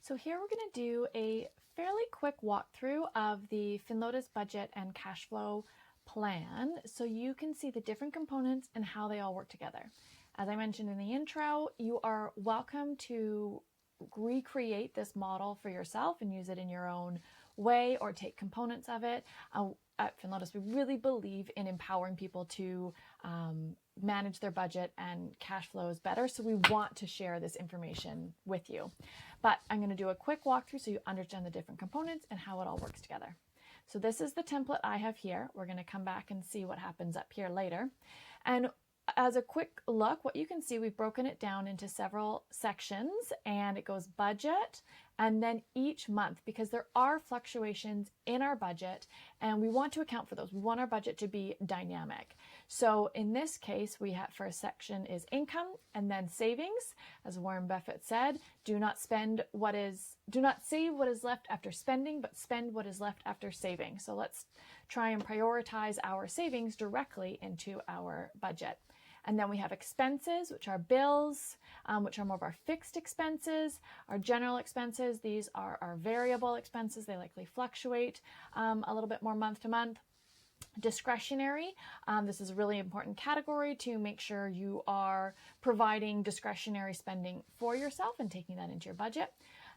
So here we're going to do a fairly quick walkthrough of the Finlotus budget and cash flow plan so you can see the different components and how they all work together. As I mentioned in the intro, you are welcome to recreate this model for yourself and use it in your own way or take components of it. At Finlotus, we really believe in empowering people to manage their budget and cash flows better. So we want to share this information with you. But I'm going to do a quick walkthrough so you understand the different components and how it all works together. So this is the template I have here. We're going to come back and see what happens up here later. And as a quick look, what you can see, we've broken it down into several sections, and it goes budget and then each month, because there are fluctuations in our budget and we want to account for those. We want our budget to be dynamic. So in this case, we have first section is income and then savings. As Warren Buffett said, do not save what is left after spending, but spend what is left after saving. So let's try and prioritize our savings directly into our budget. And then we have expenses, which are bills, which are more of our fixed expenses. Our general expenses, these are our variable expenses. They likely fluctuate a little bit more month to month. Discretionary, this is a really important category to make sure you are providing discretionary spending for yourself and taking that into your budget.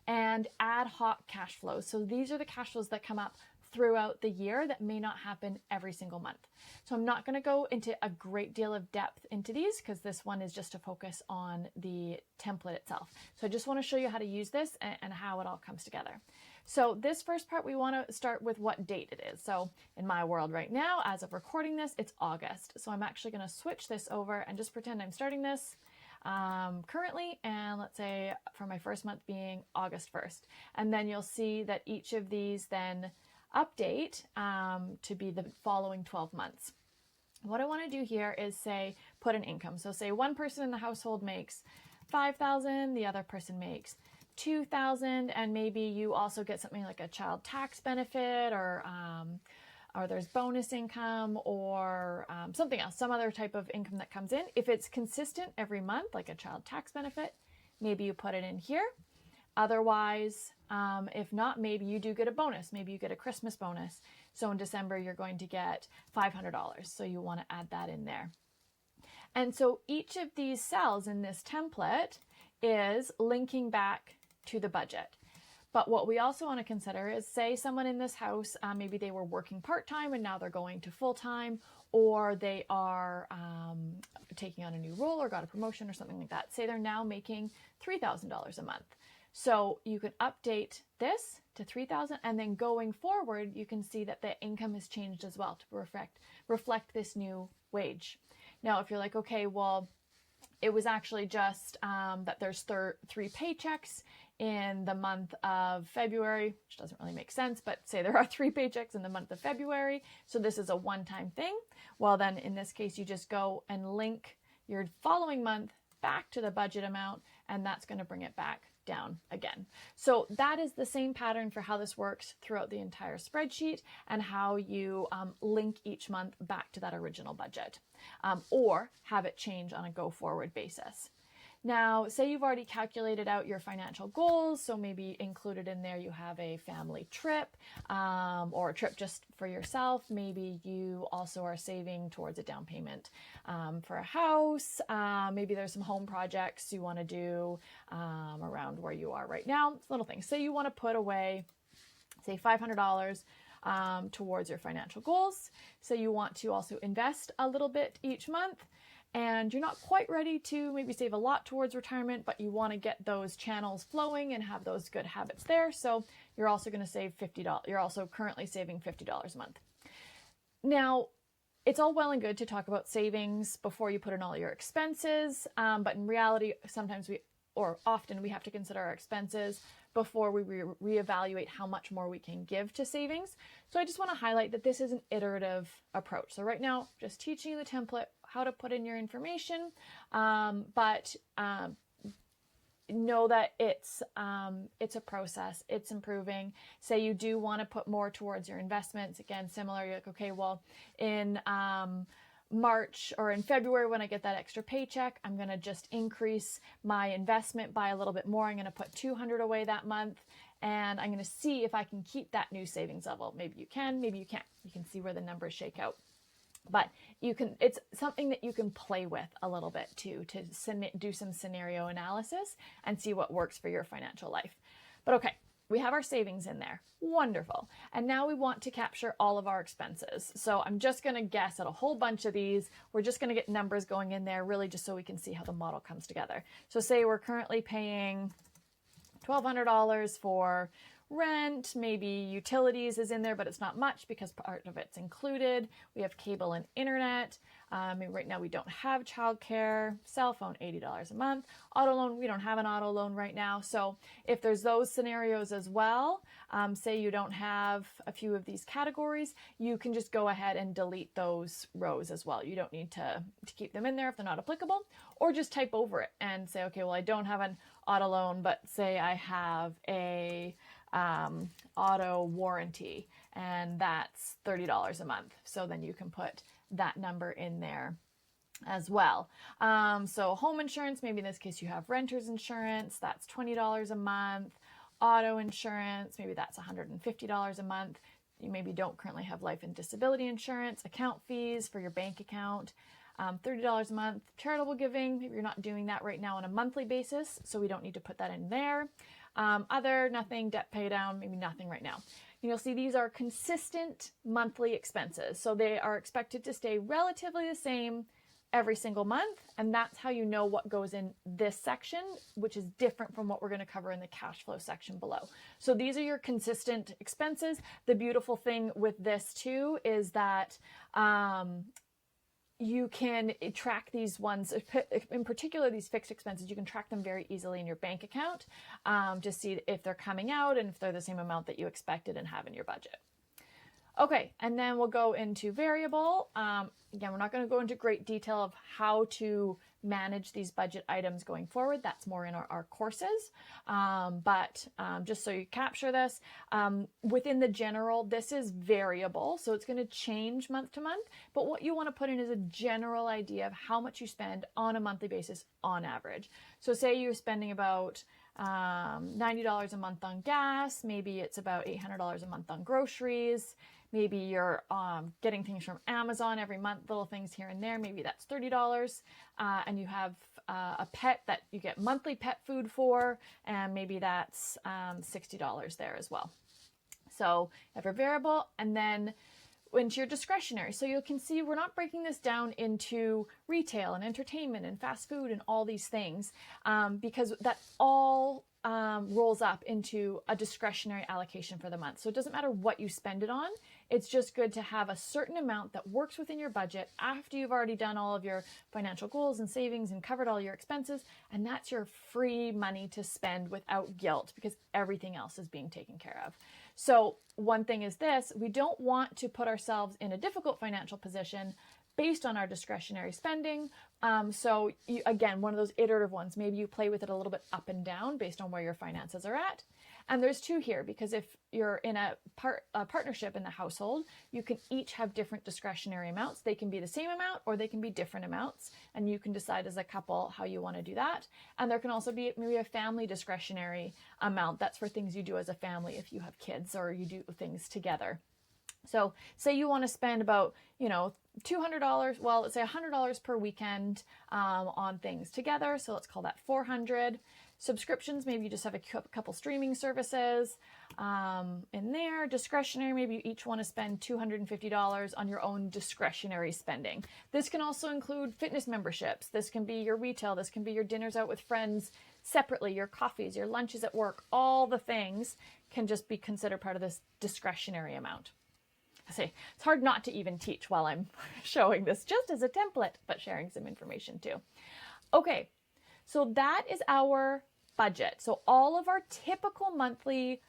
And ad hoc cash flows. So these are the cash flows that come up throughout the year that may not happen every single month. So I'm not going to go into a great deal of depth into these because this one is just to focus on the template itself. So I just want to show you how to use this and how it all comes together. So this first part, we want to start with what date it is. So in my world right now, as of recording this, it's August. So I'm actually going to switch this over and just pretend I'm starting this currently, and let's say for my first month being August 1st. And then you'll see that each of these then update to be the following 12 months. What I want to do here is say, put an income. So say one person in the household makes $5,000, the other person makes $2,000, and maybe you also get something like a child tax benefit or there's bonus income or something else, some other type of income that comes in. If it's consistent every month, like a child tax benefit, maybe you put it in here. Otherwise, if not, maybe you do get a bonus. Maybe you get a Christmas bonus. So in December, you're going to get $500. So you want to add that in there. And so each of these cells in this template is linking back to the budget. But what we also want to consider is, say someone in this house, maybe they were working part-time and now they're going to full-time, or they are taking on a new role or got a promotion or something like that. Say they're now making $3,000 a month. So you could update this to $3,000, and then going forward, you can see that the income has changed as well to reflect this new wage. Now, if you're like, okay, well, it was actually just that there's three paychecks in the month of February, which doesn't really make sense, but say there are 3 paychecks in the month of February, so this is a one-time thing. Well, then in this case, you just go and link your following month back to the budget amount, and that's going to bring it back down again. So that is the same pattern for how this works throughout the entire spreadsheet and how you link each month back to that original budget or have it change on a go forward basis. Now, say you've already calculated out your financial goals, so maybe included in there you have a family trip or a trip just for yourself. Maybe you also are saving towards a down payment for a house. Maybe there's some home projects you want to do around where you are right now. It's little things. Say you want to put away, say $500 towards your financial goals. So you want to also invest a little bit each month. And you're not quite ready to maybe save a lot towards retirement, but you want to get those channels flowing and have those good habits there. So you're also going to save $50. You're also currently saving $50 a month. Now, it's all well and good to talk about savings before you put in all your expenses, but in reality, often we have to consider our expenses before we reevaluate how much more we can give to savings. So I just want to highlight that this is an iterative approach. So right now, just teaching you the template, how to put in your information, but know that it's a process. It's improving. Say you do want to put more towards your investments. Again, similar, you're like, okay, well, in March or in February when I get that extra paycheck, I'm going to just increase my investment by a little bit more. I'm going to put $200 away that month, and I'm going to see if I can keep that new savings level. Maybe you can, maybe you can't. You can see where the numbers shake out. But it's something that you can play with a little bit too, to do some scenario analysis and see what works for your financial life. But okay, we have our savings in there. Wonderful. And now we want to capture all of our expenses. So I'm just going to guess at a whole bunch of these. We're just going to get numbers going in there, really just so we can see how the model comes together. So say we're currently paying $1,200 for rent, maybe utilities is in there, but it's not much because part of it's included. We have cable and internet. Right now we don't have childcare. Cell phone, $80 a month. Auto loan, we don't have an auto loan right now. So if there's those scenarios as well, say you don't have a few of these categories, you can just go ahead and delete those rows as well. You don't need to keep them in there if they're not applicable, or just type over it and say, okay, well, I don't have an auto loan, but say I have a auto warranty, and that's $30 a month. So then you can put that number in there as well. So home insurance, maybe in this case you have renter's insurance, that's $20 a month. Auto insurance, maybe that's $150 a month. You maybe don't currently have life and disability insurance. Account fees for your bank account, $30 a month. Charitable giving, maybe you're not doing that right now on a monthly basis, so we don't need to put that in there. Other, nothing. Debt pay down, maybe nothing right now. You'll see these are consistent monthly expenses. So they are expected to stay relatively the same every single month. And that's how you know what goes in this section, which is different from what we're going to cover in the cash flow section below. So these are your consistent expenses. The beautiful thing with this too is that you can track these ones, in particular these fixed expenses, you can track them very easily in your bank account to see if they're coming out and if they're the same amount that you expected and have in your budget. Okay, and then we'll go into variable. Again, we're not going to go into great detail of how to manage these budget items going forward. That's more in our courses. But just so you capture this, within the general, this is variable. So it's going to change month to month. But what you want to put in is a general idea of how much you spend on a monthly basis on average. So say you're spending about $90 a month on gas. Maybe it's about $800 a month on groceries. Maybe you're getting things from Amazon every month, little things here and there. Maybe that's $30. And you have a pet that you get monthly pet food for, and maybe that's $60 there as well. So you have your variable, and then into your discretionary. So you can see we're not breaking this down into retail and entertainment and fast food and all these things because that all rolls up into a discretionary allocation for the month. So it doesn't matter what you spend it on. It's just good to have a certain amount that works within your budget after you've already done all of your financial goals and savings and covered all your expenses. And that's your free money to spend without guilt because everything else is being taken care of. So one thing is this, we don't want to put ourselves in a difficult financial position based on our discretionary spending. So again, one of those iterative ones, maybe you play with it a little bit up and down based on where your finances are at. And there's two here because if you're in a partnership in the household, you can each have different discretionary amounts. They can be the same amount or they can be different amounts. And you can decide as a couple how you want to do that. And there can also be maybe a family discretionary amount. That's for things you do as a family if you have kids or you do things together. So say you want to spend about, $200, well, let's say $100 per weekend on things together. So let's call that $400. Subscriptions, maybe you just have a couple streaming services in there. Discretionary, maybe you each want to spend $250 on your own discretionary spending. This can also include fitness memberships. This can be your retail. This can be your dinners out with friends separately, your coffees, your lunches at work. All the things can just be considered part of this discretionary amount. I say it's hard not to even teach while I'm showing this just as a template, but sharing some information too. Okay, so that is our budget. So all of our typical monthly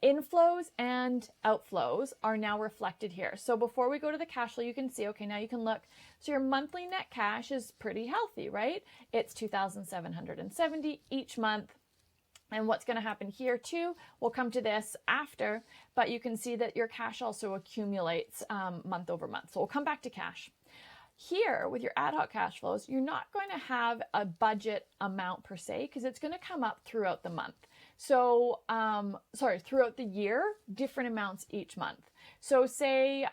inflows and outflows are now reflected here. So before we go to the cash flow, you can see, okay, now you can look. So your monthly net cash is pretty healthy, right? It's $2,770 each month. And what's going to happen here too, we'll come to this after, but you can see that your cash also accumulates month over month. So we'll come back to cash. Here with your ad hoc cash flows, you're not going to have a budget amount per se, because it's going to come up throughout the month. So, throughout the year, different amounts each month. So say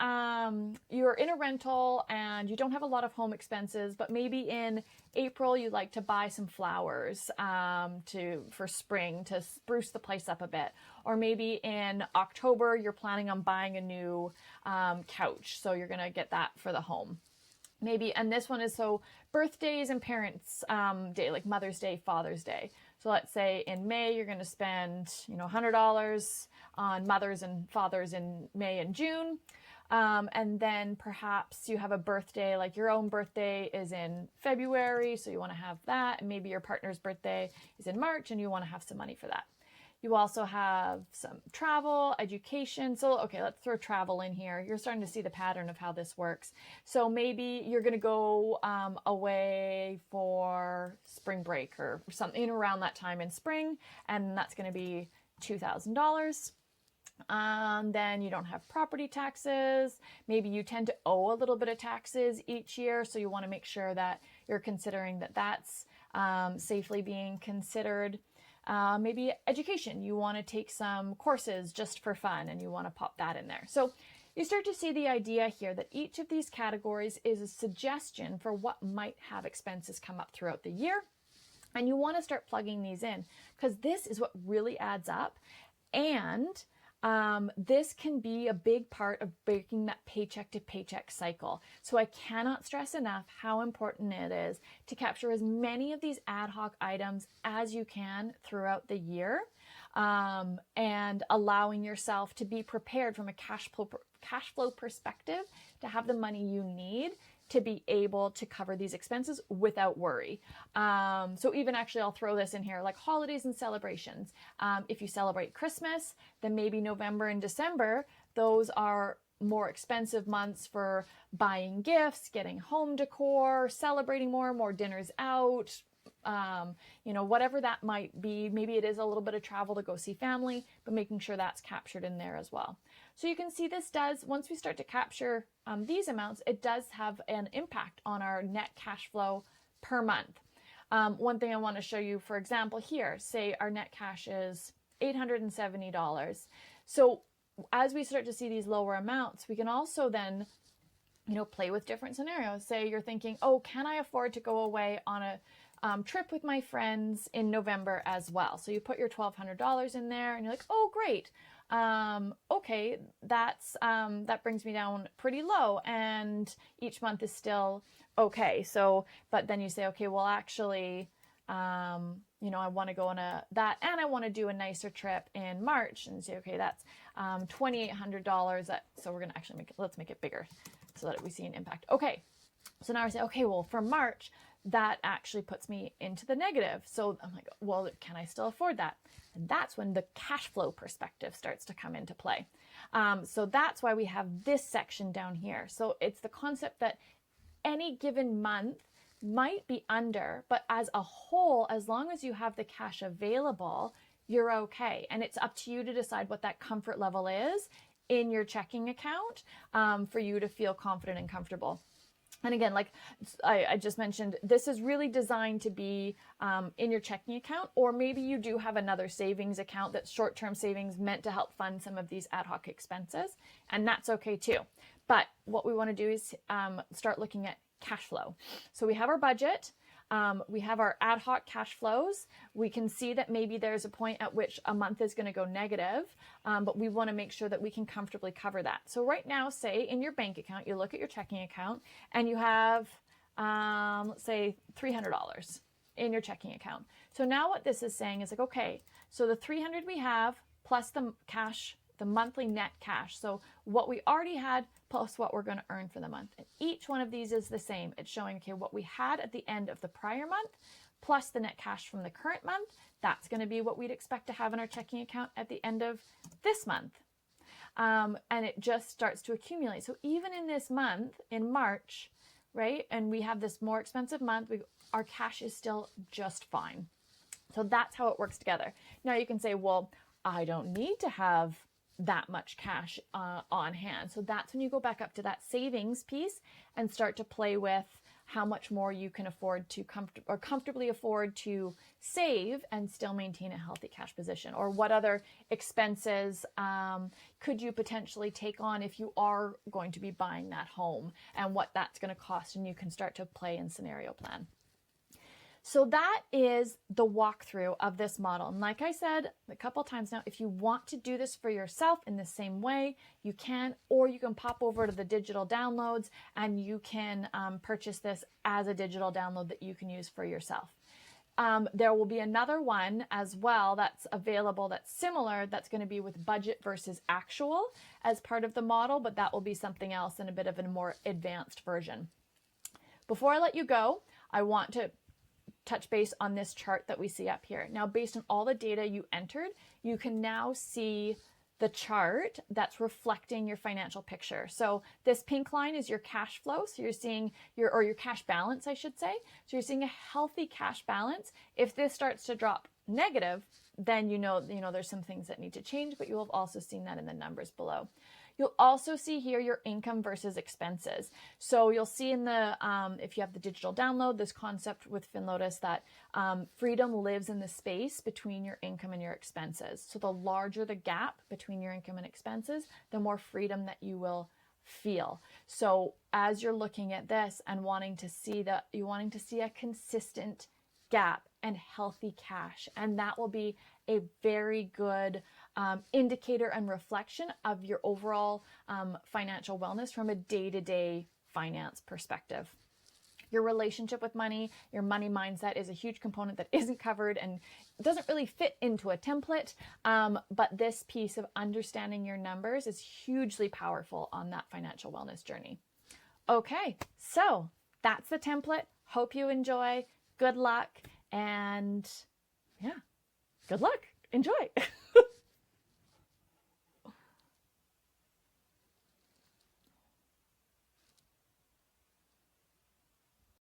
you're in a rental and you don't have a lot of home expenses, but maybe in April you'd like to buy some flowers for spring to spruce the place up a bit. Or maybe in October you're planning on buying a new couch, so you're going to get that for the home. Maybe, and this one is so birthdays and parents' day, like Mother's Day, Father's Day. So let's say in May, you're going to spend, $100 on mothers and fathers in May and June. And then perhaps you have a birthday, like your own birthday is in February, so you want to have that. And maybe your partner's birthday is in March and you want to have some money for that. You also have some travel, education. So, okay, let's throw travel in here. You're starting to see the pattern of how this works. So maybe you're going to go away for spring break or something around that time in spring, and that's going to be $2,000. Then you don't have property taxes. Maybe you tend to owe a little bit of taxes each year, so you want to make sure that you're considering that that's safely being considered. Maybe education, you want to take some courses just for fun and you want to pop that in there. So you start to see the idea here that each of these categories is a suggestion for what might have expenses come up throughout the year. And you want to start plugging these in, because this is what really adds up. And this can be a big part of breaking that paycheck to paycheck cycle. So I cannot stress enough how important it is to capture as many of these ad hoc items as you can throughout the year, and allowing yourself to be prepared from a cash flow perspective to have the money you need to be able to cover these expenses without worry. So even actually, I'll throw this in here, like holidays and celebrations. If you celebrate Christmas, then maybe November and December, those are more expensive months for buying gifts, getting home decor, celebrating more dinners out, whatever that might be. Maybe it is a little bit of travel to go see family, but making sure that's captured in there as well. So you can see this does, once we start to capture these amounts, it does have an impact on our net cash flow per month. One thing I want to show you, for example, here, say our net cash is $870. So as we start to see these lower amounts, we can also then, play with different scenarios. Say you're thinking, oh, can I afford to go away on a trip with my friends in November as well? So you put your $1,200 in there and you're like, oh, great. Okay, that brings me down pretty low, and each month is still okay. So, but then you say, okay, well, actually, I want to go on that, and I want to do a nicer trip in March, and say, okay, that's $2,800. So we're gonna actually let's make it bigger so that we see an impact. Okay, so now I say, okay, well, for March, that actually puts me into the negative. So I'm like, well, can I still afford that? And that's when the cash flow perspective starts to come into play. So that's why we have this section down here. So it's the concept that any given month might be under, but as a whole, as long as you have the cash available, you're okay. And it's up to you to decide what that comfort level is in your checking account for you to feel confident and comfortable. And again, like I just mentioned, this is really designed to be in your checking account, or maybe you do have another savings account that's short-term savings meant to help fund some of these ad hoc expenses, and that's okay too. But what we want to do is start looking at cash flow. So we have our budget. We have our ad hoc cash flows. We can see that maybe there's a point at which a month is going to go negative, but we want to make sure that we can comfortably cover that. So right now, say in your bank account, you look at your checking account and you have, let's say $300 in your checking account. So now what this is saying is like, okay, so the 300 we have plus the cash, the monthly net cash. So what we already had plus what we're going to earn for the month. And each one of these is the same. It's showing, okay, what we had at the end of the prior month plus the net cash from the current month. That's going to be what we'd expect to have in our checking account at the end of this month. And it just starts to accumulate. So even in this month, in March, right, and we have this more expensive month, our cash is still just fine. So that's how it works together. Now you can say, well, I don't need to have that much cash on hand. So that's when you go back up to that savings piece and start to play with how much more you can afford to comfortably afford to save and still maintain a healthy cash position, or what other expenses could you potentially take on if you are going to be buying that home, and what that's going to cost, and you can start to play in scenario plan. So that is the walkthrough of this model. And like I said a couple times now, if you want to do this for yourself in the same way, you can, or you can pop over to the digital downloads and you can purchase this as a digital download that you can use for yourself. There will be another one as well that's available that's similar, that's going to be with budget versus actual as part of the model, but that will be something else in a bit of a more advanced version. Before I let you go, I want to touch base on this chart that we see up here. Now, based on all the data you entered, you can now see the chart that's reflecting your financial picture. So this pink line is your cash flow. So you're seeing your cash balance, I should say. So you're seeing a healthy cash balance. If this starts to drop negative, then you know there's some things that need to change, but you'll have also seen that in the numbers below. You'll also see here your income versus expenses. So you'll see in the, if you have the digital download, this concept with FinLotus that freedom lives in the space between your income and your expenses. So the larger the gap between your income and expenses, the more freedom that you will feel. So as you're looking at this and wanting to see a consistent gap and healthy cash, and that will be a very good indicator and reflection of your overall financial wellness from a day-to-day finance perspective. Your relationship with money, your money mindset is a huge component that isn't covered and doesn't really fit into a template, but this piece of understanding your numbers is hugely powerful on that financial wellness journey. Okay, so that's the template. Hope you enjoy. Good luck, and yeah, good luck. Enjoy.